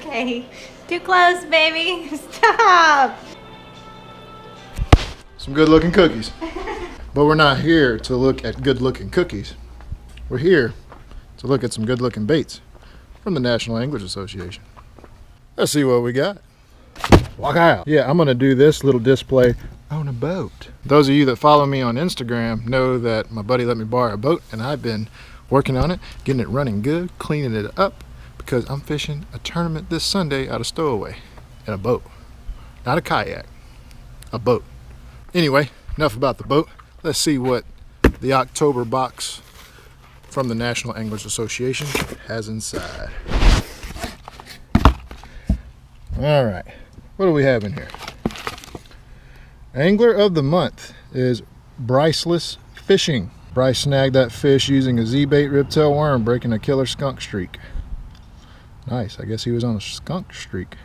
Okay, too close, baby. Stop. Some good looking cookies. But we're not here to look at good looking cookies. We're here to look at some good looking baits from the National Anglers Association. Let's see what we got. Walk out. Yeah, I'm gonna do this little display on a boat. Those of you that follow me on Instagram know that my buddy let me borrow a boat, and I've been working on it, getting it running good, cleaning it up, because I'm fishing a tournament this Sunday out of Stowaway in a boat. Not a kayak, a boat. Anyway, enough about the boat. Let's see what the October box from the National Anglers Association has inside. All right, what do we have in here? Angler of the month is Briceless Fishing. Bryce snagged that fish using a Z-bait riptail worm, breaking a killer skunk streak. Nice, I guess he was on a skunk streak.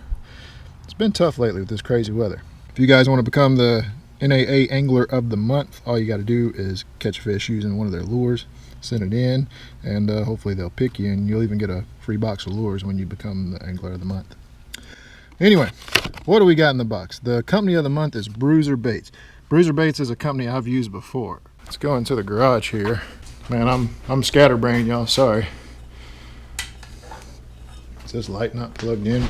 It's been tough lately with this crazy weather. If you guys want to become the NAA Angler of the Month, all you got to do is catch a fish using one of their lures, send it in, and hopefully they'll pick you, and you'll even get a free box of lures when you become the Angler of the Month. Anyway, what do we got in the box? The company of the month is Bruiser Baits. Bruiser Baits is a company I've used before. Let's go into the garage here. Man, I'm scatterbrained, y'all, sorry. Is this light not plugged in?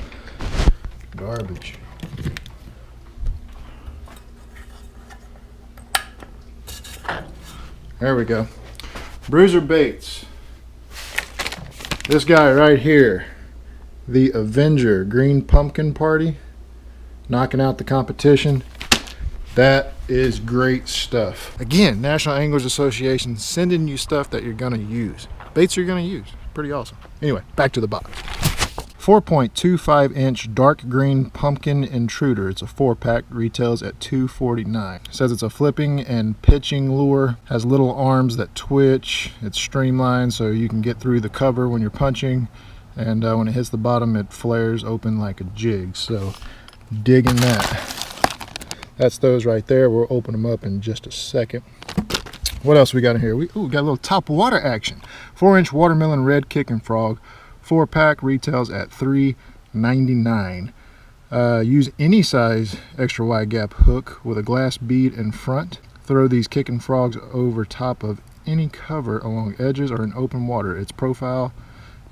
Garbage. There we go. Bruiser Baits. This guy right here, the Avenger Green Pumpkin Party, knocking out the competition. That is great stuff. Again, National Anglers Association sending you stuff that you're gonna use. Baits you're gonna use. Pretty awesome. Anyway, back to the box. 4.25 inch dark green pumpkin intruder. It's a 4-pack, retails at $2.49. It says it's a flipping and pitching lure, has little arms that twitch, it's streamlined so you can get through the cover when you're punching, and when it hits the bottom it flares open like a jig. So digging that. That's those right there. We'll open them up in just a second. What else we got in here? We got a little top water action. 4-inch watermelon red kicking frog. 4-pack, retails at $3.99. Use any size extra wide gap hook with a glass bead in front. Throw these kicking frogs over top of any cover along edges or in open water. Its profile,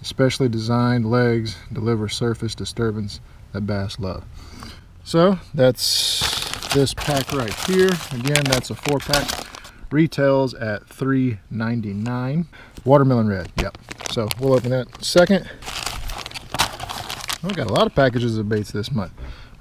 especially designed legs, deliver surface disturbance that bass love. So that's this pack right here. Again, that's a 4-pack. Retails at $3.99. Watermelon red, yep. So we'll open that in a second. We got a lot of packages of baits this month.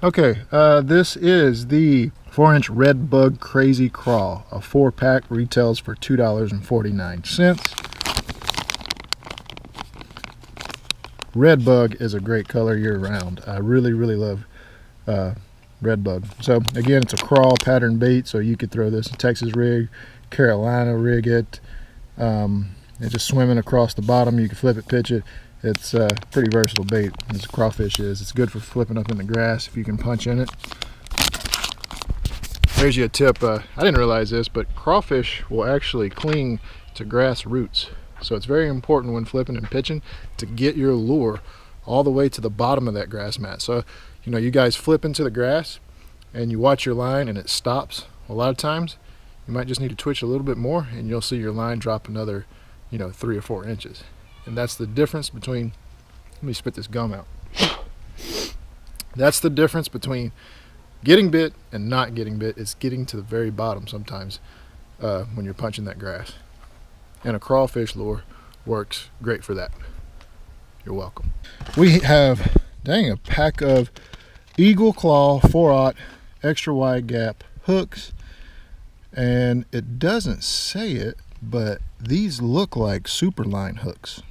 Okay, this is the 4-inch red bug crazy crawl. A 4-pack, retails for $2.49. Red bug is a great color year round. I really love red bug. So again, it's a crawl pattern bait, so you could throw this in Texas rig, Carolina rig it. It's just swimming across the bottom. You can flip it, pitch it. It's a pretty versatile bait, as a crawfish is. It's good for flipping up in the grass if you can punch in it. There's you a tip. I didn't realize this, but crawfish will actually cling to grass roots. So it's very important when flipping and pitching to get your lure all the way to the bottom of that grass mat. So, you know, you guys flip into the grass and you watch your line and it stops. A lot of times you might just need to twitch a little bit more and you'll see your line drop another, 3 or 4 inches. And that's the difference between, let me spit this gum out. That's the difference between getting bit and not getting bit. It's getting to the very bottom sometimes when you're punching that grass. And a crawfish lure works great for that. You're welcome. We have, a pack of Eagle Claw 4/0 extra wide gap hooks. And it doesn't say it, but these look like Superline hooks,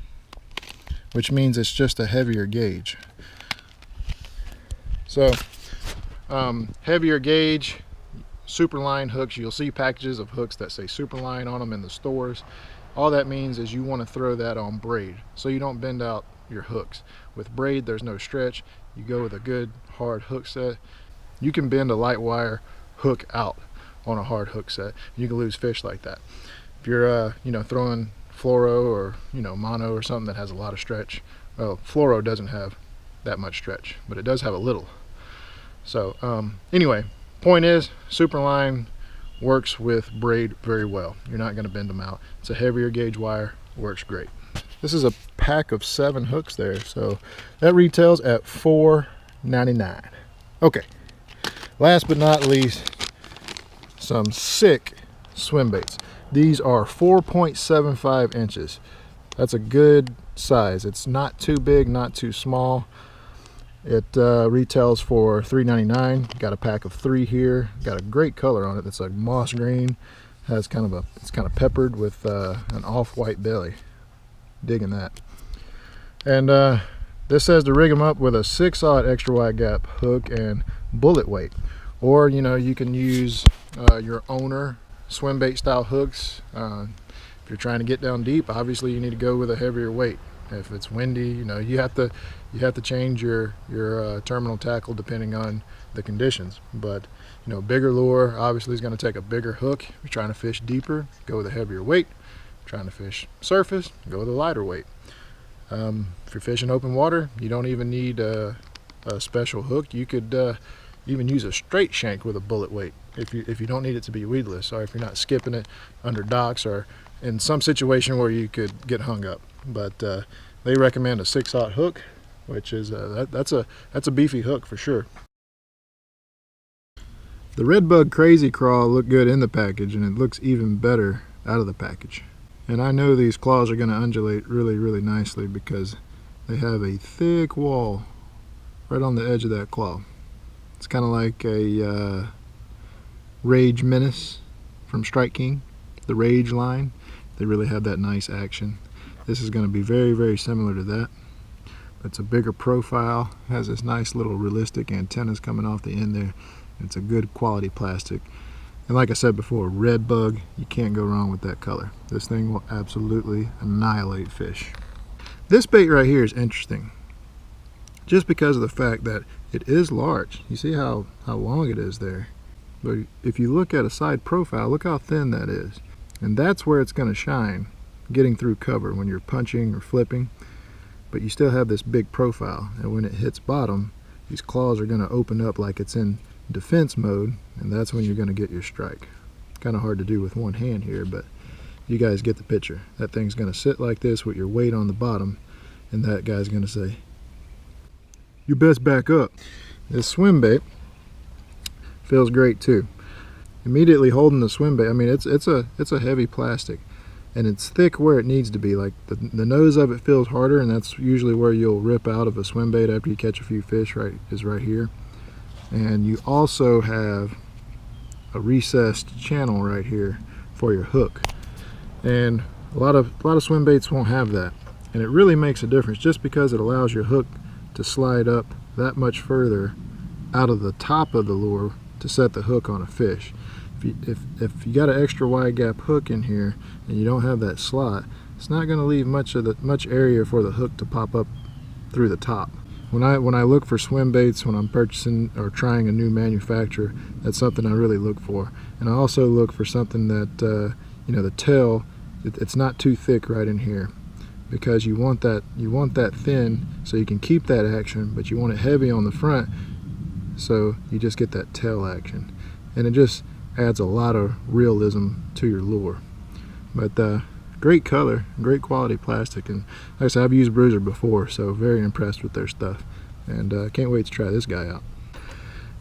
which means it's just a heavier gauge. So heavier gauge Superline hooks, you'll see packages of hooks that say Superline on them in the stores. All that means is you want to throw that on braid so you don't bend out your hooks. With braid there's no stretch. You go with a good hard hook set. You can bend a light wire hook out on a hard hook set. You can lose fish like that. If you're throwing fluoro or mono or something that has a lot of stretch, well, fluoro doesn't have that much stretch, but it does have a little. So anyway, point is, Superline works with braid very well. You're not going to bend them out. It's a heavier gauge wire, works great. This is a pack of 7 hooks there, so that retails at $4.99. Okay, last but not least, some sick swim baits. These are 4.75 inches. That's a good size. It's not too big, not too small. It retails for $3.99. Got a pack of 3 here. Got a great color on it. It's like moss green. Has it's kind of peppered with an off-white belly. Digging that. And this says to rig them up with a 6/0 extra wide gap hook and bullet weight, or you can use your owner swim bait style hooks. If you're trying to get down deep, obviously you need to go with a heavier weight. If it's windy, you have to change your terminal tackle depending on the conditions. But bigger lure obviously is going to take a bigger hook. If you're trying to fish deeper, go with a heavier weight. Trying to fish surface, go with a lighter weight. If you're fishing open water, you don't even need a special hook. You could even use a straight shank with a bullet weight if you don't need it to be weedless, or if you're not skipping it under docks or in some situation where you could get hung up. But they recommend a 6/0 hook, which is that's a beefy hook for sure. The Redbug Crazy Crawl looked good in the package, and it looks even better out of the package. And I know these claws are going to undulate really nicely because they have a thick wall right on the edge of that claw. It's kind of like a Rage Menace from Strike King, the Rage line. They really have that nice action. This is going to be very similar to that. It's a bigger profile, has this nice little realistic antennas coming off the end there. It's a good quality plastic. And like I said before, Redbug, you can't go wrong with that color. This thing will absolutely annihilate fish. This bait right here is interesting, just because of the fact that it is large. You see how long it is there. But if you look at a side profile, look how thin that is. And that's where it's going to shine, getting through cover when you're punching or flipping. But you still have this big profile, and when it hits bottom, these claws are going to open up like it's in defense mode, and that's when you're going to get your strike. Kind of hard to do with one hand here, but you guys get the picture. That thing's going to sit like this with your weight on the bottom, and that guy's going to say, "You best back up." This swim bait feels great too. Immediately holding the swim bait, I mean, it's a heavy plastic, and it's thick where it needs to be. Like the nose of it feels harder, and that's usually where you'll rip out of a swim bait after you catch a few fish. Is right here. And you also have a recessed channel right here for your hook, and a lot of swim baits won't have that, and it really makes a difference just because it allows your hook to slide up that much further out of the top of the lure to set the hook on a fish. If you got an extra wide gap hook in here and you don't have that slot, it's not going to leave much area for the hook to pop up through the top. When I look for swim baits, when I'm purchasing or trying a new manufacturer, that's something I really look for. And I also look for something that the tail, it's not too thick right in here, because you want that thin so you can keep that action, but you want it heavy on the front so you just get that tail action, and it just adds a lot of realism to your lure. But great color, great quality plastic, and like I said, I've used Bruiser before, so very impressed with their stuff, and can't wait to try this guy out.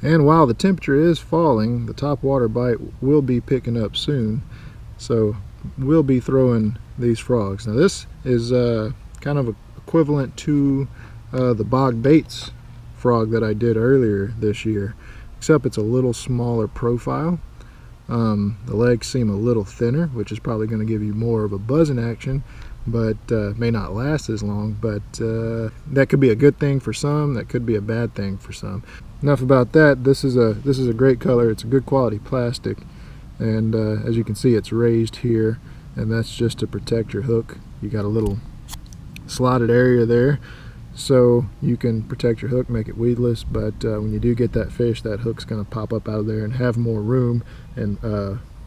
And while the temperature is falling, the top water bite will be picking up soon, so we'll be throwing these frogs. Now this is kind of equivalent to the Bog Baits frog that I did earlier this year, except it's a little smaller profile. The legs seem a little thinner, which is probably going to give you more of a buzzing action, but may not last as long. But that could be a good thing for some, that could be a bad thing for some. Enough about that. This is a great color. It's a good quality plastic, and as you can see, it's raised here, and that's just to protect your hook. You got a little slotted area there so you can protect your hook, make it weedless, but when you do get that fish, that hook's going to pop up out of there and have more room and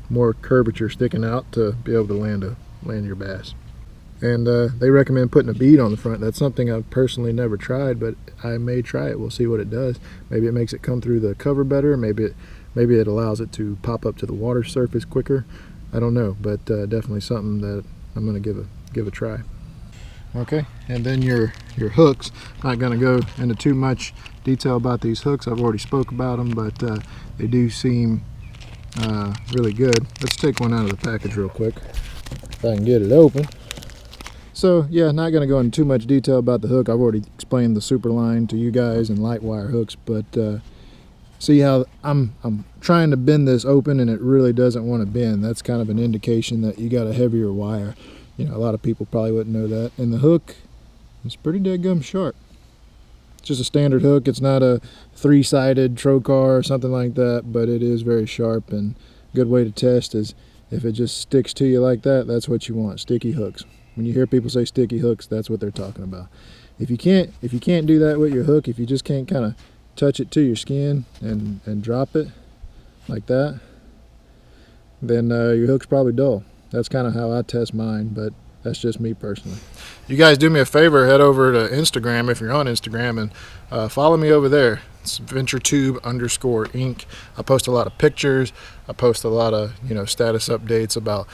more curvature sticking out to be able to land your bass. And they recommend putting a bead on the front. That's something I've personally never tried, but I may try it. We'll see what it does. Maybe it makes it come through the cover better. Maybe it allows it to pop up to the water surface quicker. I don't know, but definitely something that I'm going to give a try. Okay, and then your hooks. Not going to go into too much detail about these hooks. I've already spoke about them, but they do seem really good. Let's take one out of the package real quick if I can get it open. So yeah, not going to go into too much detail about the hook. I've already explained the Superline to you guys and light wire hooks, but see how I'm trying to bend this open and it really doesn't want to bend. That's kind of an indication that you got a heavier wire. You know, a lot of people probably wouldn't know that. And the hook is pretty dead sharp. It's just a standard hook. It's not a three-sided trocar or something like that, but it is very sharp. And a good way to test is if it just sticks to you like that, that's what you want, sticky hooks. When you hear people say sticky hooks, that's what they're talking about. If you can't do that with your hook, if you just can't kind of touch it to your skin and drop it like that, then your hook's probably dull. That's kind of how I test mine, but that's just me personally. You guys do me a favor, head over to Instagram if you're on Instagram and follow me over there. It's VentureTube_Inc. I post a lot of pictures. I post a lot of status updates about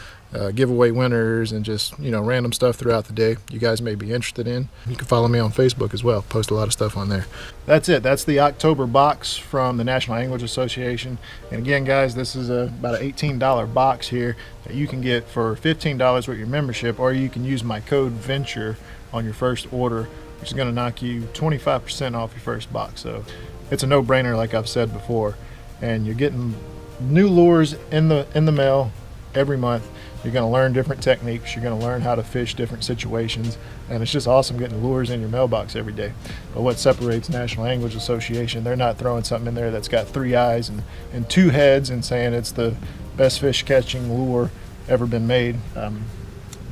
giveaway winners and just random stuff throughout the day you guys may be interested in. You can follow me on Facebook as well. Post a lot of stuff on there. That's it. That's the October box from the National Anglers Association. And again, guys, this is about an $18 box here that you can get for $15 with your membership, or you can use my code VENTURE on your first order, which is going to knock you 25% off your first box. So it's a no-brainer, like I've said before. And you're getting new lures in the mail every month. You're going to learn different techniques. You're going to learn how to fish different situations, and it's just awesome getting lures in your mailbox every day. But what separates National Anglers Association, they're not throwing something in there that's got 3 eyes and 2 heads and saying it's the best fish catching lure ever been made.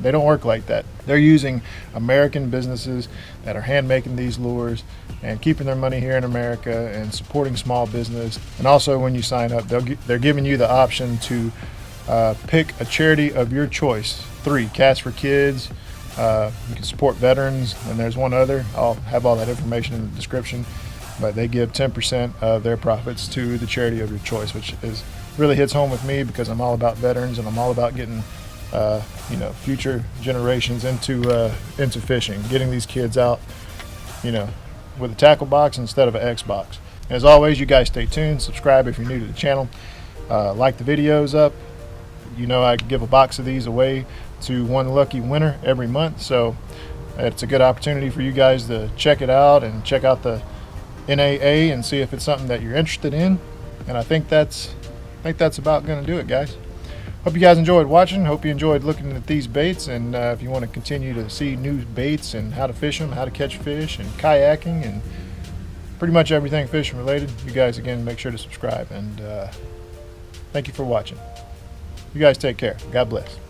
They don't work like that. They're using American businesses that are hand making these lures and keeping their money here in America and supporting small business. And also, when you sign up, they're giving you the option to pick a charity of your choice. 3, Cats for Kids. You can support veterans, and there's one other. I'll have all that information in the description. But they give 10% of their profits to the charity of your choice, which really hits home with me because I'm all about veterans and I'm all about getting future generations into fishing, getting these kids out, with a tackle box instead of an Xbox. As always, you guys stay tuned. Subscribe if you're new to the channel. Like the videos up. I give a box of these away to one lucky winner every month, so it's a good opportunity for you guys to check it out and check out the NAA and see if it's something that you're interested in. And I think that's about going to do it, guys. Hope you guys enjoyed watching. Hope you enjoyed looking at these baits, and if you want to continue to see new baits and how to fish them, how to catch fish, and kayaking, and pretty much everything fishing related, you guys again make sure to subscribe, and thank you for watching. You guys take care. God bless.